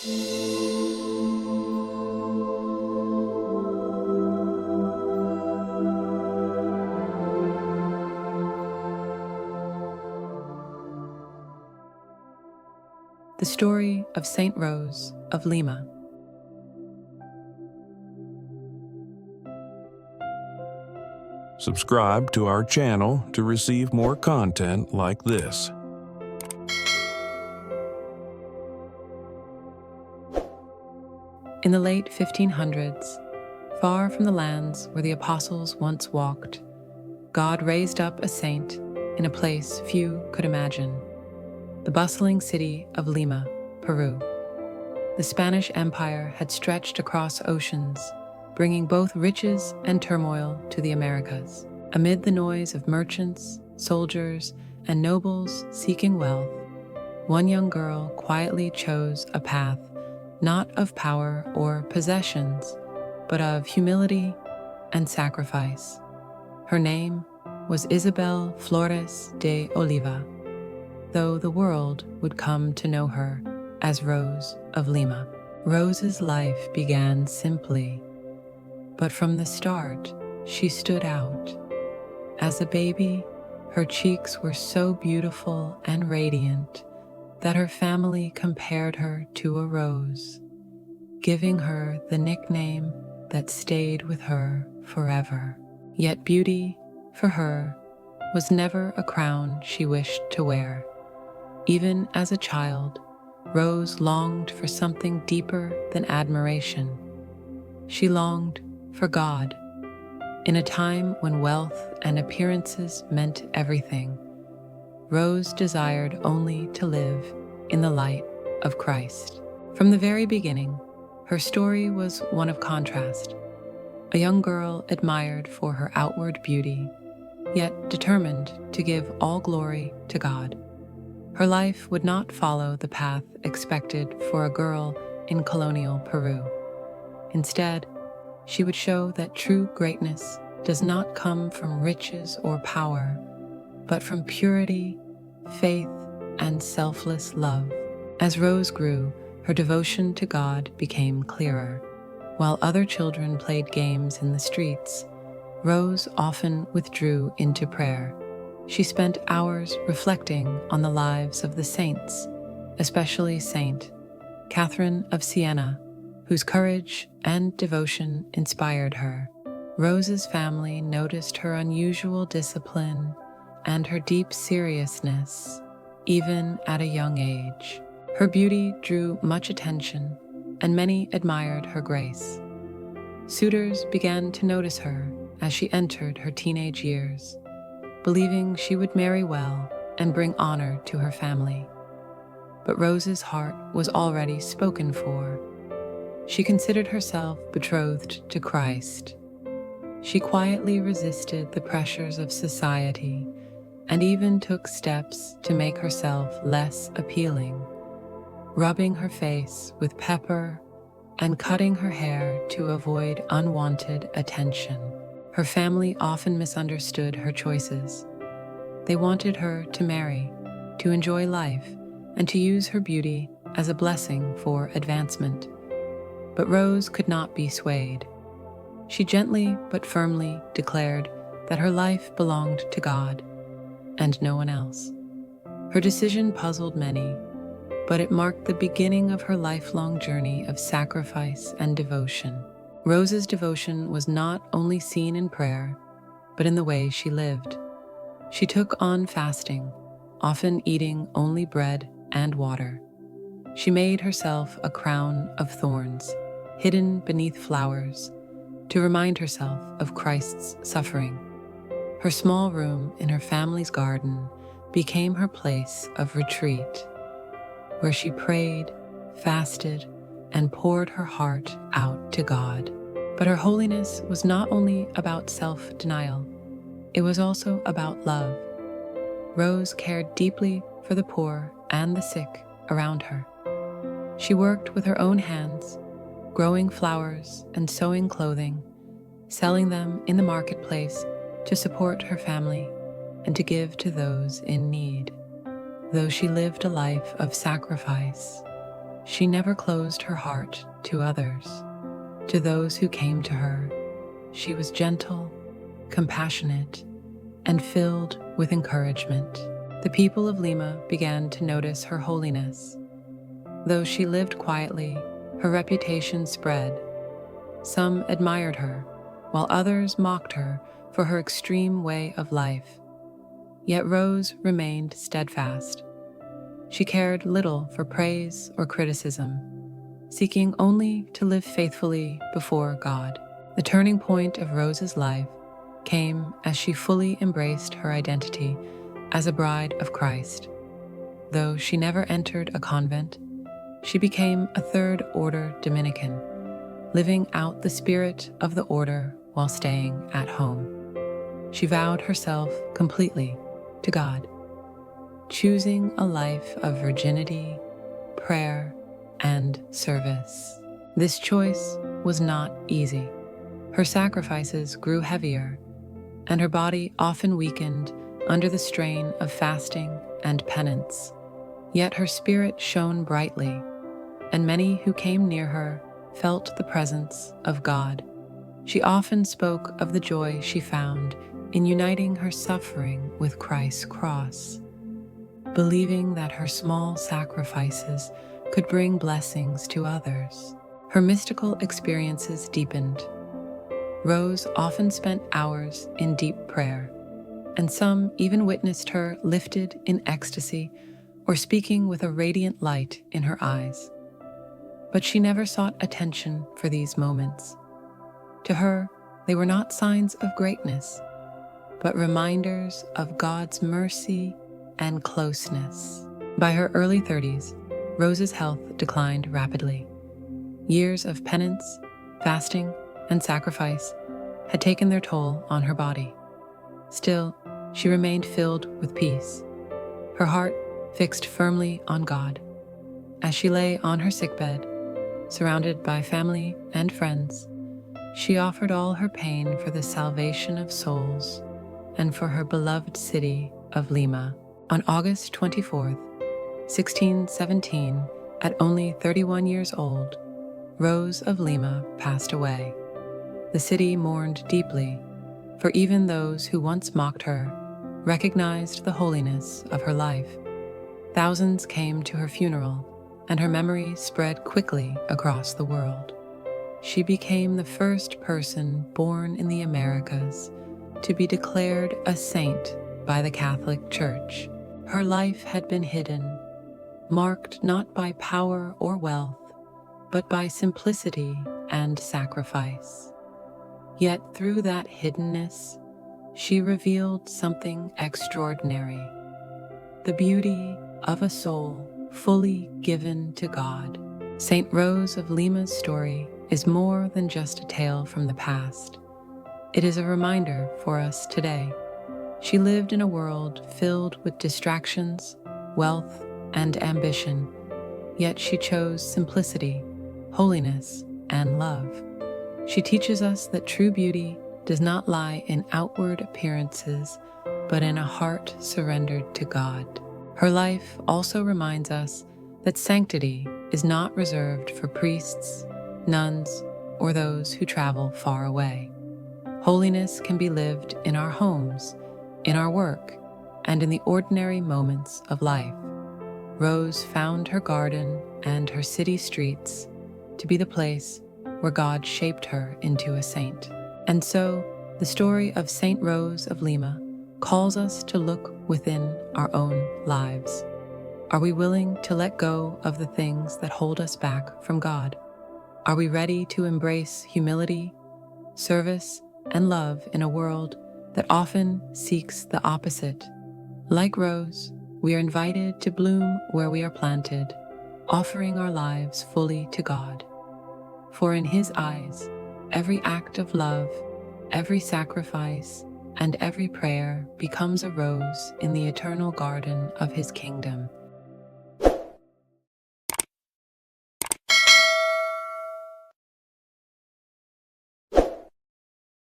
The story of Saint Rose of Lima. Subscribe to our channel to receive more content like this. In the late 1500s, far from the lands where the apostles once walked, God raised up a saint in a place few could imagine, the bustling city of Lima, Peru. The Spanish Empire had stretched across oceans, bringing both riches and turmoil to the Americas. Amid the noise of merchants, soldiers, and nobles seeking wealth, one young girl quietly chose a path not of power or possessions, but of humility and sacrifice. Her name was Isabel Flores de Oliva, though the world would come to know her as Rose of Lima. Rose's life began simply, but from the start, she stood out. As a baby, her cheeks were so beautiful and radiant that her family compared her to a rose, giving her the nickname that stayed with her forever. Yet beauty, for her, was never a crown she wished to wear. Even as a child, Rose longed for something deeper than admiration. She longed for God. In a time when wealth and appearances meant everything, Rose desired only to live in the light of Christ. From the very beginning, her story was one of contrast. A young girl admired for her outward beauty, yet determined to give all glory to God. Her life would not follow the path expected for a girl in colonial Peru. Instead, she would show that true greatness does not come from riches or power, but from purity, faith, and selfless love. As Rose grew, her devotion to God became clearer. While other children played games in the streets, Rose often withdrew into prayer. She spent hours reflecting on the lives of the saints, especially Saint Catherine of Siena, whose courage and devotion inspired her. Rose's family noticed her unusual discipline and her deep seriousness, even at a young age. Her beauty drew much attention, and many admired her grace. Suitors began to notice her as she entered her teenage years, believing she would marry well and bring honor to her family. But Rose's heart was already spoken for. She considered herself betrothed to Christ. She quietly resisted the pressures of society and even took steps to make herself less appealing, rubbing her face with pepper and cutting her hair to avoid unwanted attention. Her family often misunderstood her choices. They wanted her to marry, to enjoy life, and to use her beauty as a blessing for advancement. But Rose could not be swayed. She gently but firmly declared that her life belonged to God and no one else. Her decision puzzled many, but it marked the beginning of her lifelong journey of sacrifice and devotion. Rose's devotion was not only seen in prayer, but in the way she lived. She took on fasting, often eating only bread and water. She made herself a crown of thorns, hidden beneath flowers, to remind herself of Christ's suffering. Her small room in her family's garden became her place of retreat, where she prayed, fasted, and poured her heart out to God. But her holiness was not only about self-denial, it was also about love. Rose cared deeply for the poor and the sick around her. She worked with her own hands, growing flowers and sewing clothing, selling them in the marketplace to support her family and to give to those in need. Though she lived a life of sacrifice, she never closed her heart to others. To those who came to her, she was gentle, compassionate, and filled with encouragement. The people of Lima began to notice her holiness. Though she lived quietly, her reputation spread. Some admired her, while others mocked her for her extreme way of life. Yet Rose remained steadfast. She cared little for praise or criticism, seeking only to live faithfully before God. The turning point of Rose's life came as she fully embraced her identity as a bride of Christ. Though she never entered a convent, she became a third-order Dominican, living out the spirit of the order while staying at home. She vowed herself completely to God, choosing a life of virginity, prayer, and service. This choice was not easy. Her sacrifices grew heavier, and her body often weakened under the strain of fasting and penance. Yet her spirit shone brightly, and many who came near her felt the presence of God. She often spoke of the joy she found in uniting her suffering with Christ's cross, believing that her small sacrifices could bring blessings to others. Her mystical experiences deepened. Rose often spent hours in deep prayer, and some even witnessed her lifted in ecstasy or speaking with a radiant light in her eyes. But she never sought attention for these moments. To her, they were not signs of greatness, but reminders of God's mercy and closeness. By her early 30s, Rose's health declined rapidly. Years of penance, fasting, and sacrifice had taken their toll on her body. Still, she remained filled with peace, her heart fixed firmly on God. As she lay on her sickbed, surrounded by family and friends, she offered all her pain for the salvation of souls and for her beloved city of Lima. On August 24th, 1617, at only 31 years old, Rose of Lima passed away. The city mourned deeply, for even those who once mocked her recognized the holiness of her life. Thousands came to her funeral, and her memory spread quickly across the world. She became the first person born in the Americas to be declared a saint by the Catholic Church. Her life had been hidden, marked not by power or wealth, but by simplicity and sacrifice. Yet through that hiddenness, she revealed something extraordinary: the beauty of a soul fully given to God. Saint Rose of Lima's story is more than just a tale from the past. It is a reminder for us today. She lived in a world filled with distractions, wealth, and ambition, yet she chose simplicity, holiness, and love. She teaches us that true beauty does not lie in outward appearances, but in a heart surrendered to God. Her life also reminds us that sanctity is not reserved for priests, nuns, or those who travel far away. Holiness can be lived in our homes, in our work, and in the ordinary moments of life. Rose found her garden and her city streets to be the place where God shaped her into a saint. And so, the story of Saint Rose of Lima calls us to look within our own lives. Are we willing to let go of the things that hold us back from God? Are we ready to embrace humility, service, and love in a world that often seeks the opposite? Like Rose, we are invited to bloom where we are planted, offering our lives fully to God. For in His eyes, every act of love, every sacrifice, and every prayer becomes a rose in the eternal garden of His kingdom.